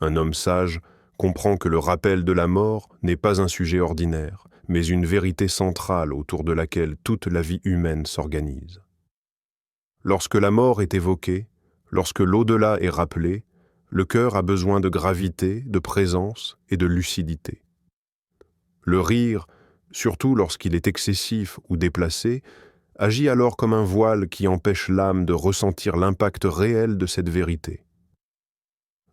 Un homme sage comprend que le rappel de la mort n'est pas un sujet ordinaire, mais une vérité centrale autour de laquelle toute la vie humaine s'organise. Lorsque la mort est évoquée, lorsque l'au-delà est rappelé, le cœur a besoin de gravité, de présence et de lucidité. Le rire, surtout lorsqu'il est excessif ou déplacé, agit alors comme un voile qui empêche l'âme de ressentir l'impact réel de cette vérité.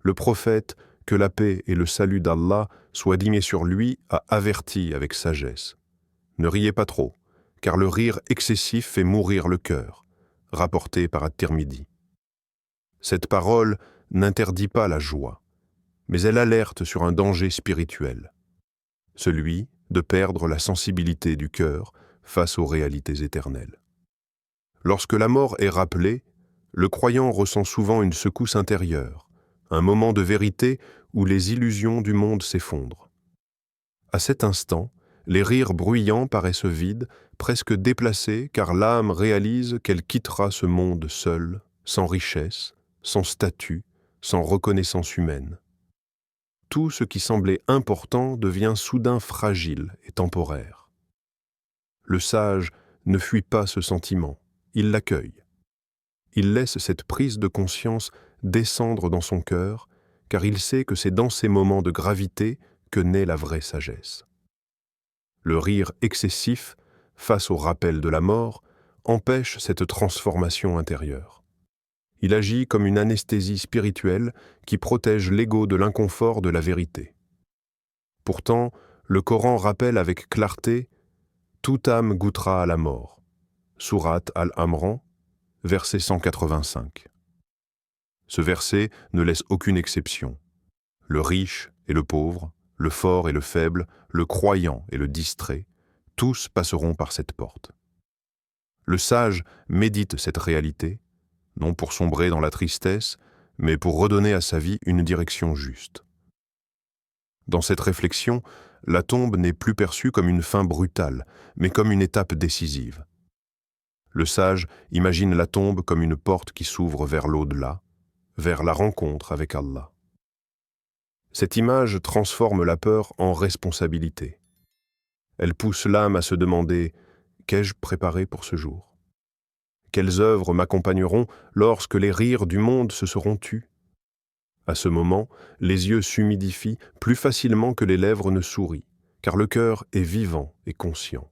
Le prophète, que la paix et le salut d'Allah soient dignes sur lui, a averti avec sagesse. Ne riez pas trop, car le rire excessif fait mourir le cœur, rapporté par At-Tirmidhi. Cette parole n'interdit pas la joie, mais elle alerte sur un danger spirituel, celui de perdre la sensibilité du cœur face aux réalités éternelles. Lorsque la mort est rappelée, le croyant ressent souvent une secousse intérieure, un moment de vérité où les illusions du monde s'effondrent. À cet instant, les rires bruyants paraissent vides, presque déplacés, car l'âme réalise qu'elle quittera ce monde seule, sans richesse, sans statut, sans reconnaissance humaine. Tout ce qui semblait important devient soudain fragile et temporaire. Le sage ne fuit pas ce sentiment, il l'accueille. Il laisse cette prise de conscience descendre dans son cœur, car il sait que c'est dans ces moments de gravité que naît la vraie sagesse. Le rire excessif, face au rappel de la mort, empêche cette transformation intérieure. Il agit comme une anesthésie spirituelle qui protège l'ego de l'inconfort de la vérité. Pourtant, le Coran rappelle avec clarté « Toute âme goûtera à la mort » Sourate Al-Imran, verset 185. Ce verset ne laisse aucune exception. Le riche et le pauvre, le fort et le faible, le croyant et le distrait, tous passeront par cette porte. Le sage médite cette réalité, non pour sombrer dans la tristesse, mais pour redonner à sa vie une direction juste. Dans cette réflexion, la tombe n'est plus perçue comme une fin brutale, mais comme une étape décisive. Le sage imagine la tombe comme une porte qui s'ouvre vers l'au-delà, vers la rencontre avec Allah. Cette image transforme la peur en responsabilité. Elle pousse l'âme à se demander « Qu'ai-je préparé pour ce jour ? Quelles œuvres m'accompagneront lorsque les rires du monde se seront tus ?» À ce moment, les yeux s'humidifient plus facilement que les lèvres ne sourient, car le cœur est vivant et conscient.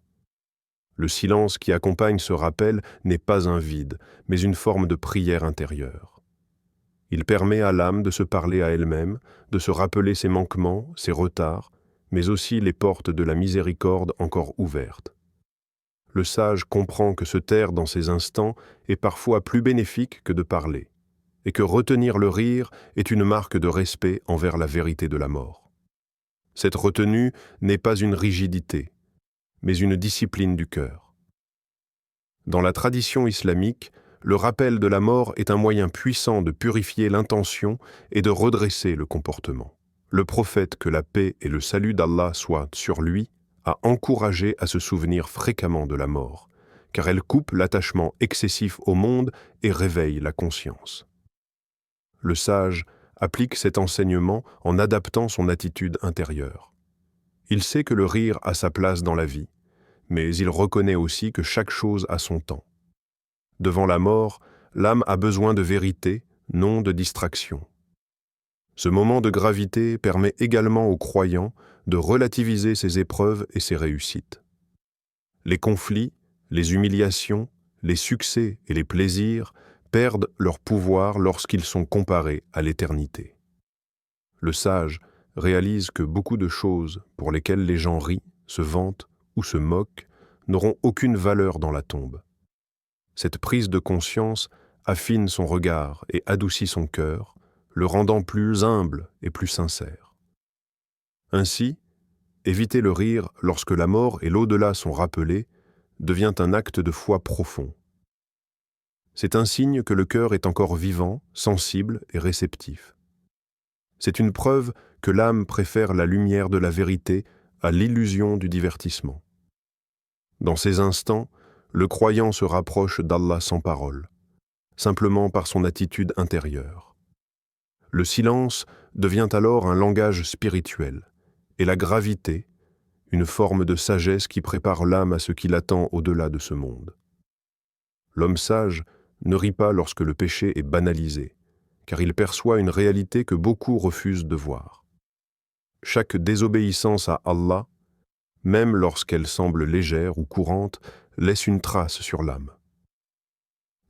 Le silence qui accompagne ce rappel n'est pas un vide, mais une forme de prière intérieure. Il permet à l'âme de se parler à elle-même, de se rappeler ses manquements, ses retards, mais aussi les portes de la miséricorde encore ouvertes. Le sage comprend que se taire dans ces instants est parfois plus bénéfique que de parler, et que retenir le rire est une marque de respect envers la vérité de la mort. Cette retenue n'est pas une rigidité, mais une discipline du cœur. Dans la tradition islamique, le rappel de la mort est un moyen puissant de purifier l'intention et de redresser le comportement. Le prophète, que la paix et le salut d'Allah soient sur lui, a encouragé à se souvenir fréquemment de la mort, car elle coupe l'attachement excessif au monde et réveille la conscience. Le sage applique cet enseignement en adaptant son attitude intérieure. Il sait que le rire a sa place dans la vie, mais il reconnaît aussi que chaque chose a son temps. Devant la mort, l'âme a besoin de vérité, non de distraction. Ce moment de gravité permet également aux croyants de relativiser ses épreuves et ses réussites. Les conflits, les humiliations, les succès et les plaisirs perdent leur pouvoir lorsqu'ils sont comparés à l'éternité. Le sage réalise que beaucoup de choses pour lesquelles les gens rient, se vantent ou se moquent n'auront aucune valeur dans la tombe. Cette prise de conscience affine son regard et adoucit son cœur, le rendant plus humble et plus sincère. Ainsi, éviter le rire lorsque la mort et l'au-delà sont rappelés devient un acte de foi profond. C'est un signe que le cœur est encore vivant, sensible et réceptif. C'est une preuve que l'âme préfère la lumière de la vérité à l'illusion du divertissement. Dans ces instants, le croyant se rapproche d'Allah sans parole, simplement par son attitude intérieure. Le silence devient alors un langage spirituel, et la gravité, une forme de sagesse qui prépare l'âme à ce qui l'attend au-delà de ce monde. L'homme sage ne rit pas lorsque le péché est banalisé, car il perçoit une réalité que beaucoup refusent de voir. Chaque désobéissance à Allah, même lorsqu'elle semble légère ou courante, laisse une trace sur l'âme.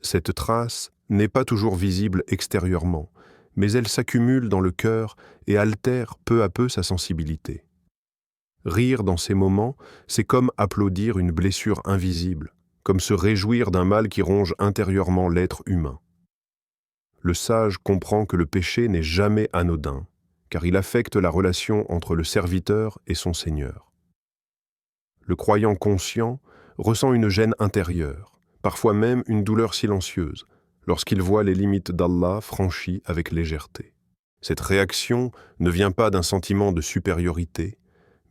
Cette trace n'est pas toujours visible extérieurement, mais elle s'accumule dans le cœur et altère peu à peu sa sensibilité. Rire dans ces moments, c'est comme applaudir une blessure invisible, comme se réjouir d'un mal qui ronge intérieurement l'être humain. Le sage comprend que le péché n'est jamais anodin, car il affecte la relation entre le serviteur et son Seigneur. Le croyant conscient ressent une gêne intérieure, parfois même une douleur silencieuse, lorsqu'il voit les limites d'Allah franchies avec légèreté. Cette réaction ne vient pas d'un sentiment de supériorité,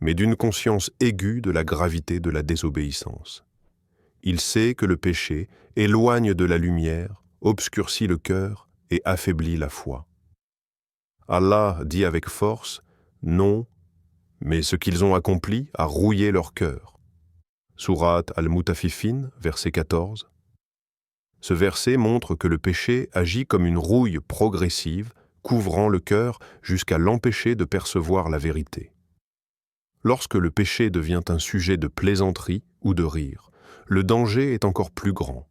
mais d'une conscience aiguë de la gravité de la désobéissance. Il sait que le péché éloigne de la lumière, obscurcit le cœur et affaiblit la foi. Allah dit avec force « Non », mais ce qu'ils ont accompli a rouillé leur cœur. Sourate Al-Mutaffifin, verset 14. Ce verset montre que le péché agit comme une rouille progressive, couvrant le cœur jusqu'à l'empêcher de percevoir la vérité. Lorsque le péché devient un sujet de plaisanterie ou de rire, le danger est encore plus grand.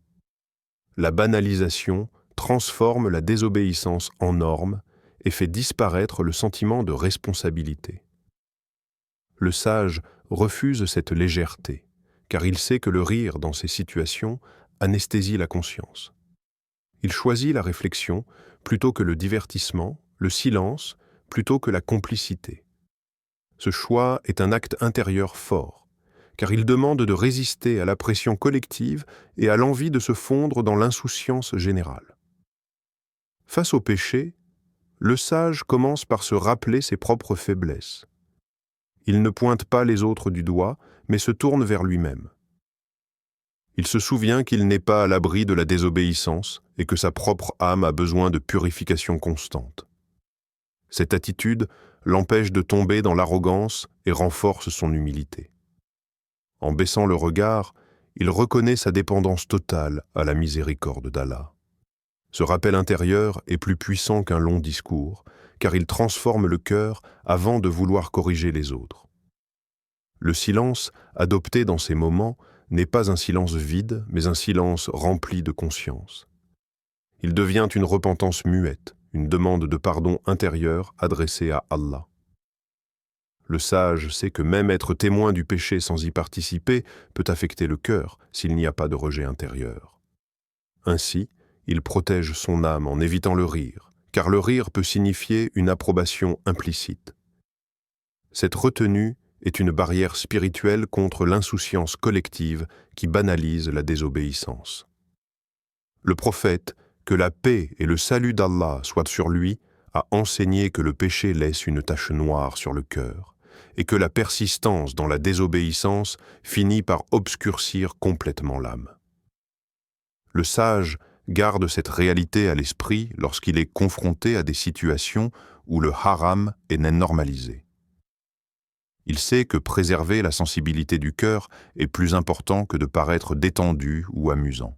La banalisation transforme la désobéissance en norme et fait disparaître le sentiment de responsabilité. Le sage refuse cette légèreté, car il sait que le rire dans ces situations anesthésie la conscience. Il choisit la réflexion plutôt que le divertissement, le silence plutôt que la complicité. Ce choix est un acte intérieur fort, car il demande de résister à la pression collective et à l'envie de se fondre dans l'insouciance générale. Face au péché, le sage commence par se rappeler ses propres faiblesses. Il ne pointe pas les autres du doigt, mais se tourne vers lui-même. Il se souvient qu'il n'est pas à l'abri de la désobéissance et que sa propre âme a besoin de purification constante. Cette attitude l'empêche de tomber dans l'arrogance et renforce son humilité. En baissant le regard, il reconnaît sa dépendance totale à la miséricorde d'Allah. Ce rappel intérieur est plus puissant qu'un long discours, car il transforme le cœur avant de vouloir corriger les autres. Le silence, adopté dans ces moments, n'est pas un silence vide, mais un silence rempli de conscience. Il devient une repentance muette, une demande de pardon intérieur adressée à Allah. Le sage sait que même être témoin du péché sans y participer peut affecter le cœur s'il n'y a pas de rejet intérieur. Ainsi, il protège son âme en évitant le rire, car le rire peut signifier une approbation implicite. Cette retenue est une barrière spirituelle contre l'insouciance collective qui banalise la désobéissance. Le prophète, que la paix et le salut d'Allah soient sur lui, a enseigné que le péché laisse une tache noire sur le cœur et que la persistance dans la désobéissance finit par obscurcir complètement l'âme. Le sage garde cette réalité à l'esprit lorsqu'il est confronté à des situations où le haram est normalisé. Il sait que préserver la sensibilité du cœur est plus important que de paraître détendu ou amusant.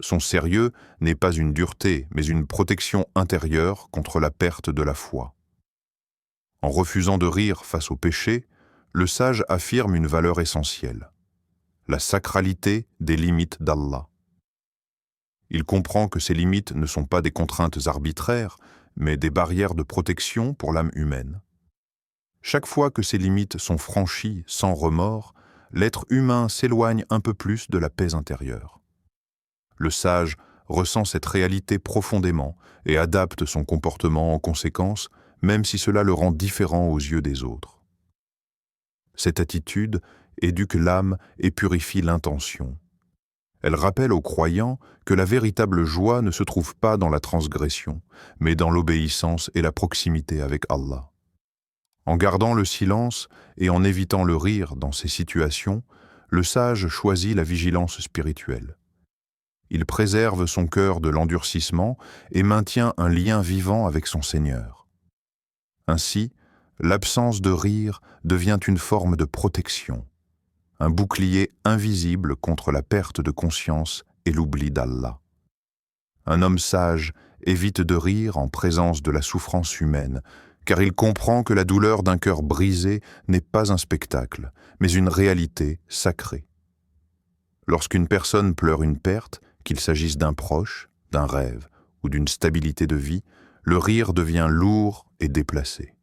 Son sérieux n'est pas une dureté, mais une protection intérieure contre la perte de la foi. En refusant de rire face au péché, le sage affirme une valeur essentielle, la sacralité des limites d'Allah. Il comprend que ces limites ne sont pas des contraintes arbitraires, mais des barrières de protection pour l'âme humaine. Chaque fois que ces limites sont franchies sans remords, l'être humain s'éloigne un peu plus de la paix intérieure. Le sage ressent cette réalité profondément et adapte son comportement en conséquence, même si cela le rend différent aux yeux des autres. Cette attitude éduque l'âme et purifie l'intention. Elle rappelle aux croyants que la véritable joie ne se trouve pas dans la transgression, mais dans l'obéissance et la proximité avec Allah. En gardant le silence et en évitant le rire dans ces situations, le sage choisit la vigilance spirituelle. Il préserve son cœur de l'endurcissement et maintient un lien vivant avec son Seigneur. Ainsi, l'absence de rire devient une forme de protection, un bouclier invisible contre la perte de conscience et l'oubli d'Allah. Un homme sage évite de rire en présence de la souffrance humaine, car il comprend que la douleur d'un cœur brisé n'est pas un spectacle, mais une réalité sacrée. Lorsqu'une personne pleure une perte, qu'il s'agisse d'un proche, d'un rêve ou d'une stabilité de vie, le rire devient lourd et déplacé.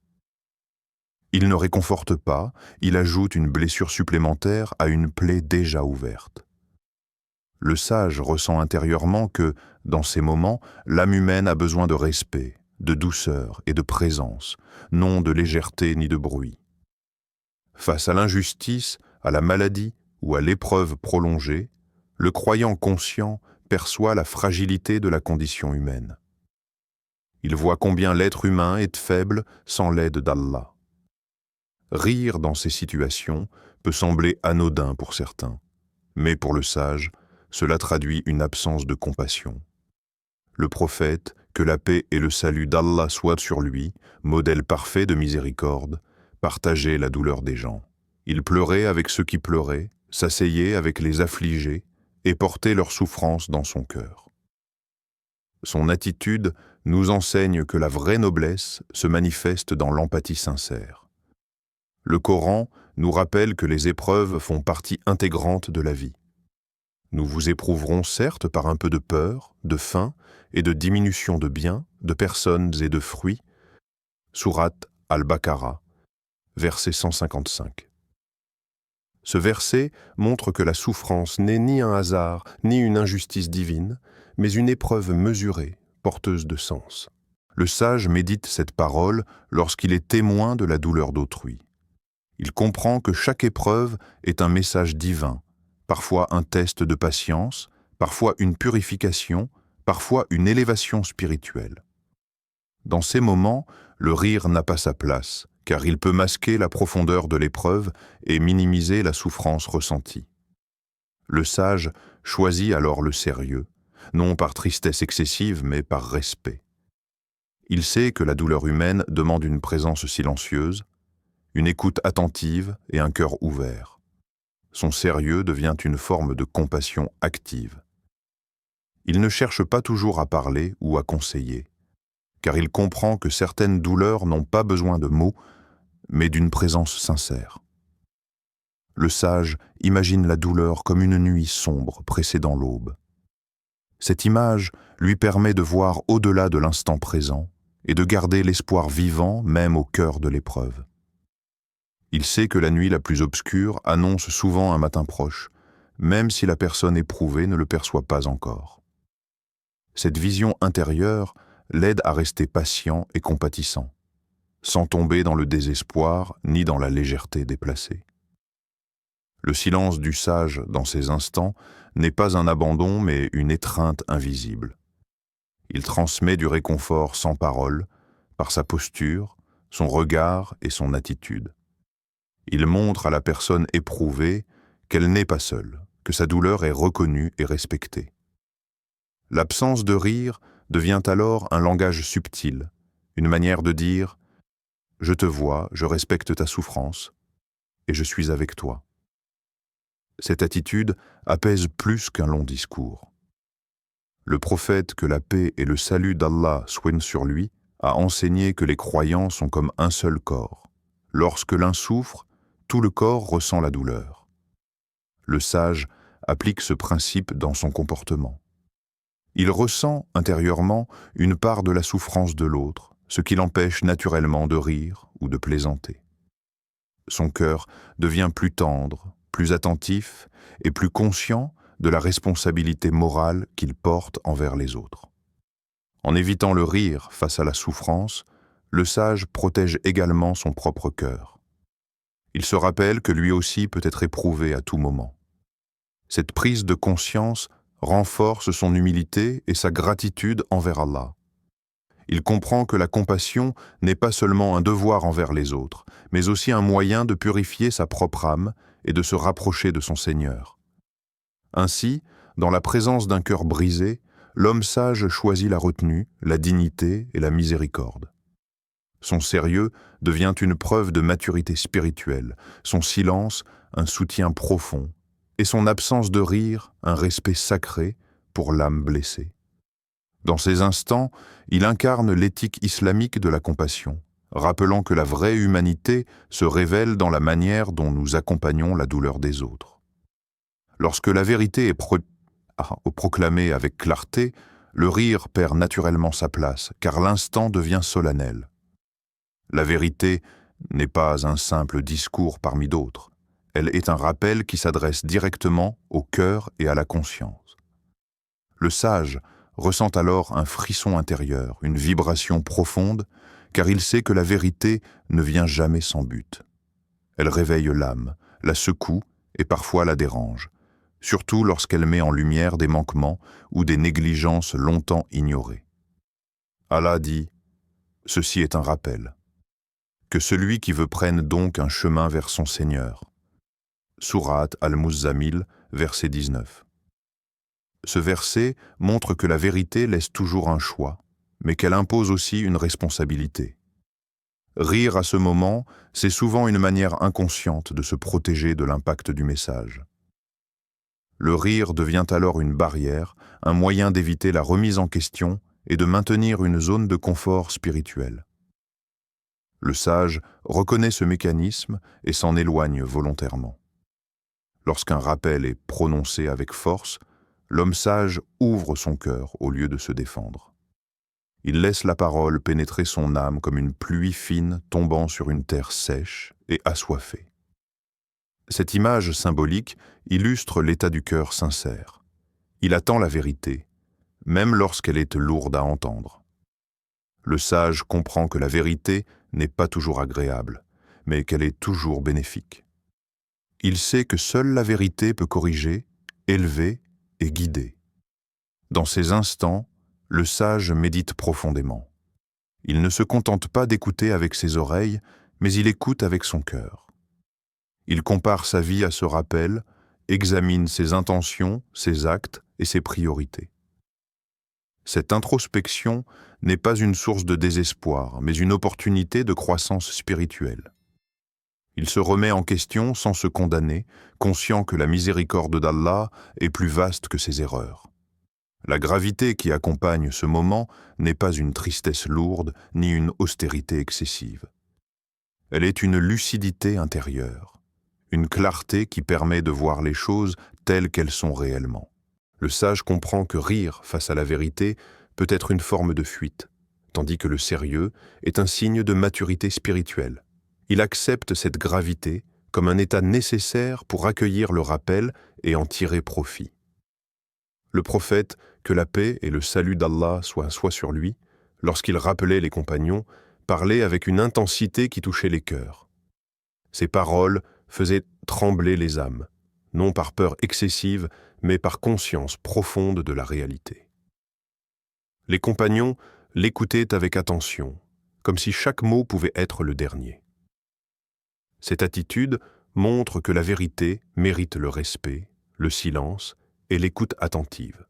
Il ne réconforte pas, il ajoute une blessure supplémentaire à une plaie déjà ouverte. Le sage ressent intérieurement que, dans ces moments, l'âme humaine a besoin de respect, de douceur et de présence, non de légèreté ni de bruit. Face à l'injustice, à la maladie ou à l'épreuve prolongée, le croyant conscient perçoit la fragilité de la condition humaine. Il voit combien l'être humain est faible sans l'aide d'Allah. Rire dans ces situations peut sembler anodin pour certains, mais pour le sage, cela traduit une absence de compassion. Le prophète, que la paix et le salut d'Allah soient sur lui, modèle parfait de miséricorde, partageait la douleur des gens. Il pleurait avec ceux qui pleuraient, s'asseyait avec les affligés et portait leur souffrance dans son cœur. Son attitude nous enseigne que la vraie noblesse se manifeste dans l'empathie sincère. Le Coran nous rappelle que les épreuves font partie intégrante de la vie. Nous vous éprouverons certes par un peu de peur, de faim et de diminution de biens, de personnes et de fruits. Sourate Al-Baqarah, verset 155. Ce verset montre que la souffrance n'est ni un hasard, ni une injustice divine, mais une épreuve mesurée, porteuse de sens. Le sage médite cette parole lorsqu'il est témoin de la douleur d'autrui. Il comprend que chaque épreuve est un message divin, parfois un test de patience, parfois une purification, parfois une élévation spirituelle. Dans ces moments, le rire n'a pas sa place, car il peut masquer la profondeur de l'épreuve et minimiser la souffrance ressentie. Le sage choisit alors le sérieux, non par tristesse excessive, mais par respect. Il sait que la douleur humaine demande une présence silencieuse, une écoute attentive et un cœur ouvert. Son sérieux devient une forme de compassion active. Il ne cherche pas toujours à parler ou à conseiller, car il comprend que certaines douleurs n'ont pas besoin de mots, mais d'une présence sincère. Le sage imagine la douleur comme une nuit sombre précédant l'aube. Cette image lui permet de voir au-delà de l'instant présent et de garder l'espoir vivant même au cœur de l'épreuve. Il sait que la nuit la plus obscure annonce souvent un matin proche, même si la personne éprouvée ne le perçoit pas encore. Cette vision intérieure l'aide à rester patient et compatissant, sans tomber dans le désespoir ni dans la légèreté déplacée. Le silence du sage dans ces instants n'est pas un abandon mais une étreinte invisible. Il transmet du réconfort sans parole, par sa posture, son regard et son attitude. Il montre à la personne éprouvée qu'elle n'est pas seule, que sa douleur est reconnue et respectée. L'absence de rire devient alors un langage subtil, une manière de dire « Je te vois, je respecte ta souffrance et je suis avec toi ». Cette attitude apaise plus qu'un long discours. Le prophète, que la paix et le salut d'Allah soient sur lui, a enseigné que les croyants sont comme un seul corps. Lorsque l'un souffre, tout le corps ressent la douleur. Le sage applique ce principe dans son comportement. Il ressent intérieurement une part de la souffrance de l'autre, ce qui l'empêche naturellement de rire ou de plaisanter. Son cœur devient plus tendre, plus attentif et plus conscient de la responsabilité morale qu'il porte envers les autres. En évitant le rire face à la souffrance, le sage protège également son propre cœur. Il se rappelle que lui aussi peut être éprouvé à tout moment. Cette prise de conscience renforce son humilité et sa gratitude envers Allah. Il comprend que la compassion n'est pas seulement un devoir envers les autres, mais aussi un moyen de purifier sa propre âme et de se rapprocher de son Seigneur. Ainsi, dans la présence d'un cœur brisé, l'homme sage choisit la retenue, la dignité et la miséricorde. Son sérieux devient une preuve de maturité spirituelle, son silence un soutien profond, et son absence de rire un respect sacré pour l'âme blessée. Dans ces instants, il incarne l'éthique islamique de la compassion, rappelant que la vraie humanité se révèle dans la manière dont nous accompagnons la douleur des autres. Lorsque la vérité est proclamée avec clarté, le rire perd naturellement sa place, car l'instant devient solennel. La vérité n'est pas un simple discours parmi d'autres. Elle est un rappel qui s'adresse directement au cœur et à la conscience. Le sage ressent alors un frisson intérieur, une vibration profonde, car il sait que la vérité ne vient jamais sans but. Elle réveille l'âme, la secoue et parfois la dérange, surtout lorsqu'elle met en lumière des manquements ou des négligences longtemps ignorées. Allah dit « Ceci est un rappel. Que celui qui veut prenne donc un chemin vers son Seigneur. » Sourate Al-Muzammil, verset 19. Ce verset montre que la vérité laisse toujours un choix, mais qu'elle impose aussi une responsabilité. Rire à ce moment, c'est souvent une manière inconsciente de se protéger de l'impact du message. Le rire devient alors une barrière, un moyen d'éviter la remise en question et de maintenir une zone de confort spirituel. Le sage reconnaît ce mécanisme et s'en éloigne volontairement. Lorsqu'un rappel est prononcé avec force, l'homme sage ouvre son cœur au lieu de se défendre. Il laisse la parole pénétrer son âme comme une pluie fine tombant sur une terre sèche et assoiffée. Cette image symbolique illustre l'état du cœur sincère. Il attend la vérité, même lorsqu'elle est lourde à entendre. Le sage comprend que la vérité n'est pas toujours agréable, mais qu'elle est toujours bénéfique. Il sait que seule la vérité peut corriger, élever et guider. Dans ces instants, le sage médite profondément. Il ne se contente pas d'écouter avec ses oreilles, mais il écoute avec son cœur. Il compare sa vie à ce rappel, examine ses intentions, ses actes et ses priorités. Cette introspection n'est pas une source de désespoir, mais une opportunité de croissance spirituelle. Il se remet en question sans se condamner, conscient que la miséricorde d'Allah est plus vaste que ses erreurs. La gravité qui accompagne ce moment n'est pas une tristesse lourde ni une austérité excessive. Elle est une lucidité intérieure, une clarté qui permet de voir les choses telles qu'elles sont réellement. Le sage comprend que rire face à la vérité peut être une forme de fuite, tandis que le sérieux est un signe de maturité spirituelle. Il accepte cette gravité comme un état nécessaire pour accueillir le rappel et en tirer profit. Le prophète, que la paix et le salut d'Allah soient sur lui, lorsqu'il rappelait les compagnons, parlait avec une intensité qui touchait les cœurs. Ses paroles faisaient trembler les âmes, non par peur excessive, mais par conscience profonde de la réalité. Les compagnons l'écoutaient avec attention, comme si chaque mot pouvait être le dernier. Cette attitude montre que la vérité mérite le respect, le silence et l'écoute attentive.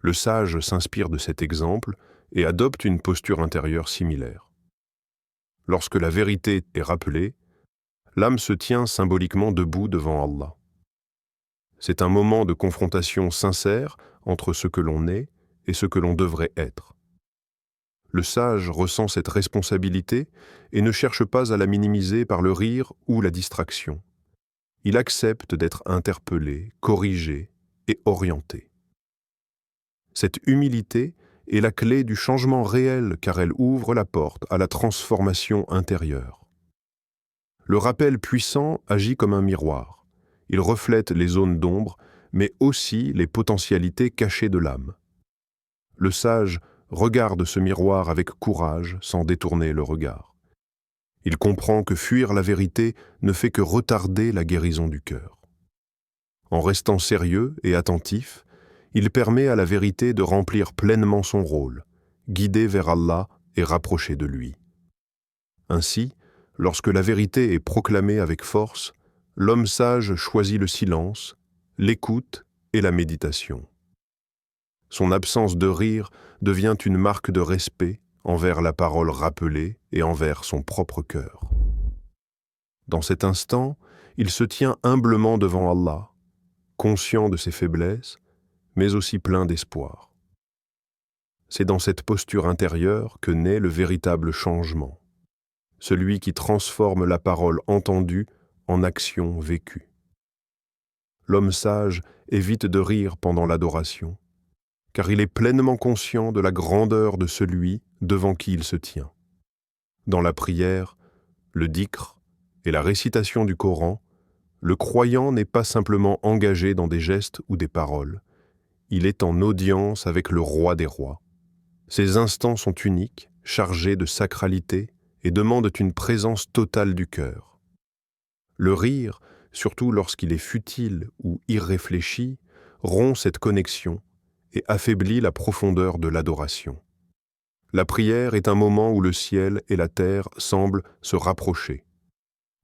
Le sage s'inspire de cet exemple et adopte une posture intérieure similaire. Lorsque la vérité est rappelée, l'âme se tient symboliquement debout devant Allah. C'est un moment de confrontation sincère entre ce que l'on est et ce que l'on devrait être. Le sage ressent cette responsabilité et ne cherche pas à la minimiser par le rire ou la distraction. Il accepte d'être interpellé, corrigé et orienté. Cette humilité est la clé du changement réel car elle ouvre la porte à la transformation intérieure. Le rappel puissant agit comme un miroir. Il reflète les zones d'ombre, mais aussi les potentialités cachées de l'âme. Le sage regarde ce miroir avec courage sans détourner le regard. Il comprend que fuir la vérité ne fait que retarder la guérison du cœur. En restant sérieux et attentif, il permet à la vérité de remplir pleinement son rôle, guider vers Allah et rapprocher de lui. Ainsi, lorsque la vérité est proclamée avec force, l'homme sage choisit le silence, l'écoute et la méditation. Son absence de rire devient une marque de respect envers la parole rappelée et envers son propre cœur. Dans cet instant, il se tient humblement devant Allah, conscient de ses faiblesses, mais aussi plein d'espoir. C'est dans cette posture intérieure que naît le véritable changement, celui qui transforme la parole entendue en action vécue. L'homme sage évite de rire pendant l'adoration, car il est pleinement conscient de la grandeur de celui devant qui il se tient. Dans la prière, le dhikr et la récitation du Coran, le croyant n'est pas simplement engagé dans des gestes ou des paroles, il est en audience avec le roi des rois. Ces instants sont uniques, chargés de sacralité et demandent une présence totale du cœur. Le rire, surtout lorsqu'il est futile ou irréfléchi, rompt cette connexion et affaiblit la profondeur de l'adoration. La prière est un moment où le ciel et la terre semblent se rapprocher.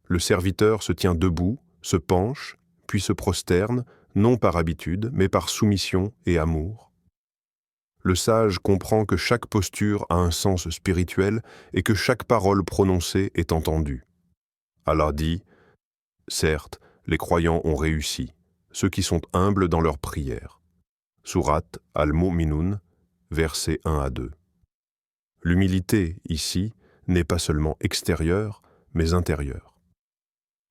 Le serviteur se tient debout, se penche, puis se prosterne, non par habitude, mais par soumission et amour. Le sage comprend que chaque posture a un sens spirituel et que chaque parole prononcée est entendue. Allah dit « Certes, les croyants ont réussi, ceux qui sont humbles dans leur prière. » Sourate Al-Mu'minun, versets 1 à 2. L'humilité, ici, n'est pas seulement extérieure, mais intérieure.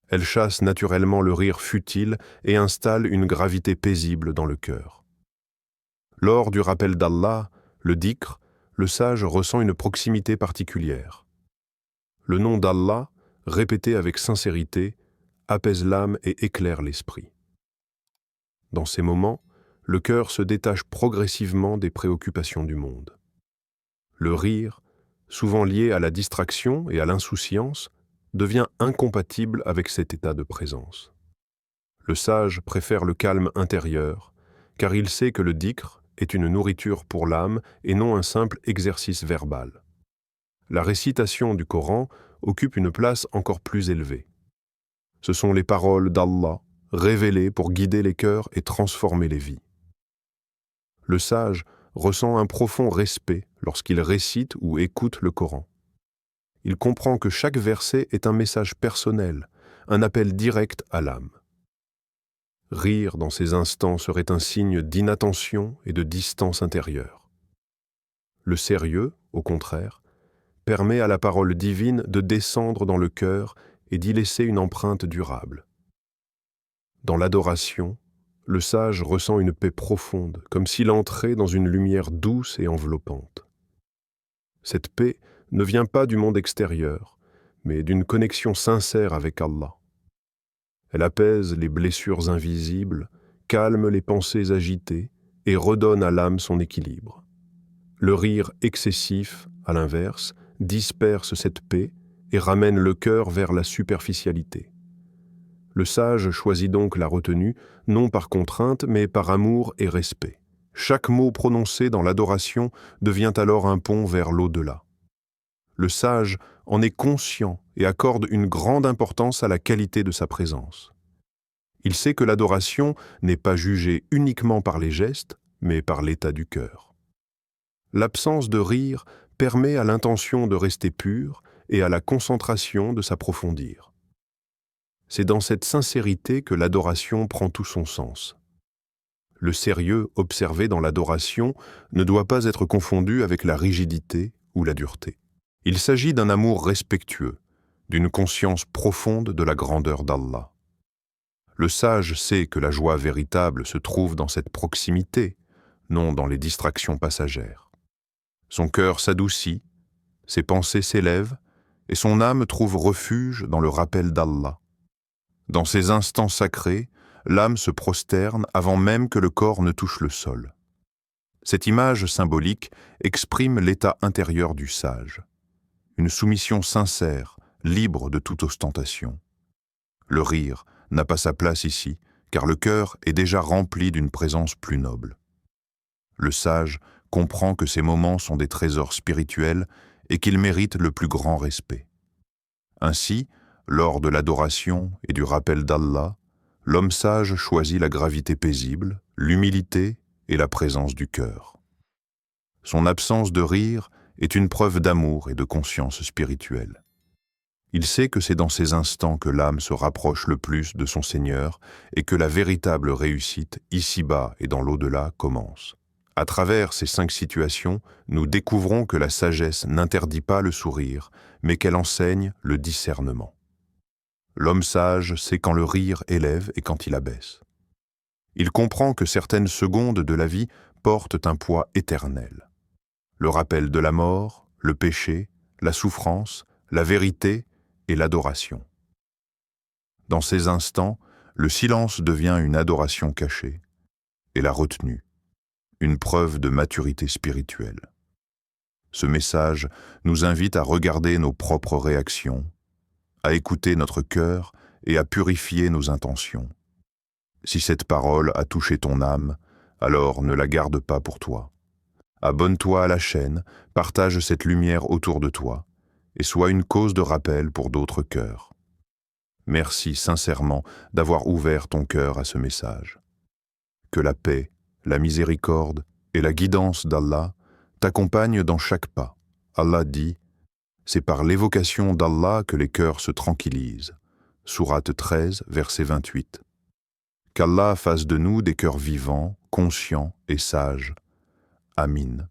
Elle chasse naturellement le rire futile et installe une gravité paisible dans le cœur. Lors du rappel d'Allah, le dhikr, le sage ressent une proximité particulière. Le nom d'Allah, répété avec sincérité, apaise l'âme et éclaire l'esprit. Dans ces moments, le cœur se détache progressivement des préoccupations du monde. Le rire, souvent lié à la distraction et à l'insouciance, devient incompatible avec cet état de présence. Le sage préfère le calme intérieur, car il sait que le dhikr est une nourriture pour l'âme et non un simple exercice verbal. La récitation du Coran occupe une place encore plus élevée. Ce sont les paroles d'Allah, révélées pour guider les cœurs et transformer les vies. Le sage ressent un profond respect lorsqu'il récite ou écoute le Coran. Il comprend que chaque verset est un message personnel, un appel direct à l'âme. Rire dans ces instants serait un signe d'inattention et de distance intérieure. Le sérieux, au contraire, permet à la parole divine de descendre dans le cœur et d'y laisser une empreinte durable. Dans l'adoration, le sage ressent une paix profonde, comme s'il entrait dans une lumière douce et enveloppante. Cette paix ne vient pas du monde extérieur, mais d'une connexion sincère avec Allah. Elle apaise les blessures invisibles, calme les pensées agitées et redonne à l'âme son équilibre. Le rire excessif, à l'inverse, disperse cette paix et ramène le cœur vers la superficialité. Le sage choisit donc la retenue, non par contrainte, mais par amour et respect. Chaque mot prononcé dans l'adoration devient alors un pont vers l'au-delà. Le sage en est conscient et accorde une grande importance à la qualité de sa présence. Il sait que l'adoration n'est pas jugée uniquement par les gestes, mais par l'état du cœur. L'absence de rire permet à l'intention de rester pure et à la concentration de s'approfondir. C'est dans cette sincérité que l'adoration prend tout son sens. Le sérieux observé dans l'adoration ne doit pas être confondu avec la rigidité ou la dureté. Il s'agit d'un amour respectueux, d'une conscience profonde de la grandeur d'Allah. Le sage sait que la joie véritable se trouve dans cette proximité, non dans les distractions passagères. Son cœur s'adoucit, ses pensées s'élèvent, et son âme trouve refuge dans le rappel d'Allah. Dans ces instants sacrés, l'âme se prosterne avant même que le corps ne touche le sol. Cette image symbolique exprime l'état intérieur du sage. Une soumission sincère, libre de toute ostentation. Le rire n'a pas sa place ici, car le cœur est déjà rempli d'une présence plus noble. Le sage comprend que ces moments sont des trésors spirituels et qu'ils méritent le plus grand respect. Ainsi, lors de l'adoration et du rappel d'Allah, L'homme sage choisit la gravité paisible, l'humilité et la présence du cœur. Son absence de rire est une preuve d'amour et de conscience spirituelle. Il sait que c'est dans ces instants que l'âme se rapproche le plus de son Seigneur et que la véritable réussite, ici-bas et dans l'au-delà, commence. À travers ces 5 situations, nous découvrons que la sagesse n'interdit pas le sourire, mais qu'elle enseigne le discernement. L'homme sage sait quand le rire élève et quand il abaisse. Il comprend que certaines secondes de la vie portent un poids éternel. Le rappel de la mort, le péché, la souffrance, la vérité et l'adoration. Dans ces instants, le silence devient une adoration cachée et la retenue, une preuve de maturité spirituelle. Ce message nous invite à regarder nos propres réactions, à écouter notre cœur et à purifier nos intentions. Si cette parole a touché ton âme, alors ne la garde pas pour toi. Abonne-toi à la chaîne, partage cette lumière autour de toi et sois une cause de rappel pour d'autres cœurs. Merci sincèrement d'avoir ouvert ton cœur à ce message. Que la paix, la miséricorde et la guidance d'Allah t'accompagnent dans chaque pas. Allah dit « C'est par l'évocation d'Allah que les cœurs se tranquillisent » Sourate 13, verset 28. Qu'Allah fasse de nous des cœurs vivants, conscients et sages. Amin.